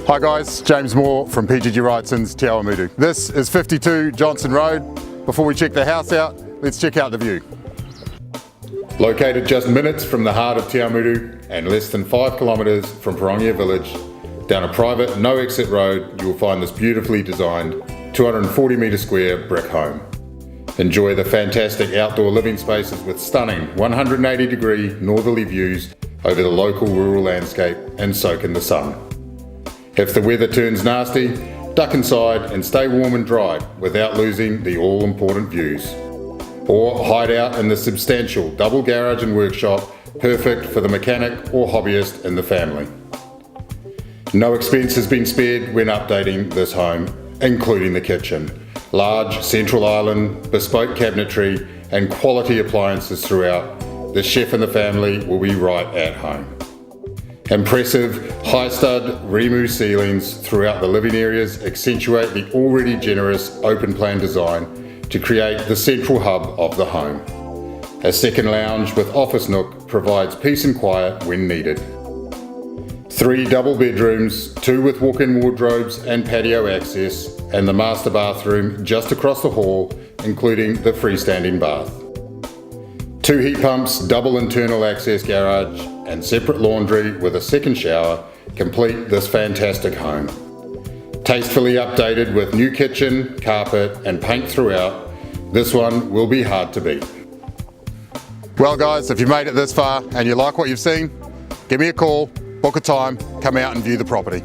Hi guys, James Moore from PGG Wrightson's Te Awamutu. This is 52 Johnson Road. Before we check the house out, let's check out the view. Located just minutes from the heart of Te Awamutu and less than 5 kilometres from Pirongia village, down a private no exit road, you will find this beautifully designed 240 metre square brick home. Enjoy the fantastic outdoor living spaces with stunning 180 degree northerly views over the local rural landscape and soak in the sun. If the weather turns nasty, duck inside and stay warm and dry without losing the all-important views. Or hide out in the substantial double garage and workshop, perfect for the mechanic or hobbyist in the family. No expense has been spared when updating this home, including the kitchen. Large central island, bespoke cabinetry and quality appliances throughout. The chef and the family will be right at home. Impressive high stud Rimu ceilings throughout the living areas accentuate the already generous open plan design to create the central hub of the home. A second lounge with office nook provides peace and quiet when needed. 3 double bedrooms, 2 with walk-in wardrobes and patio access, and the master bathroom just across the hall, including the freestanding bath. 2 heat pumps, double internal access garage, and separate laundry with a second shower complete this fantastic home. Tastefully updated with new kitchen, carpet, and paint throughout, this one will be hard to beat. Well guys, if you've made it this far and you like what you've seen, give me a call, book a time, come out and view the property.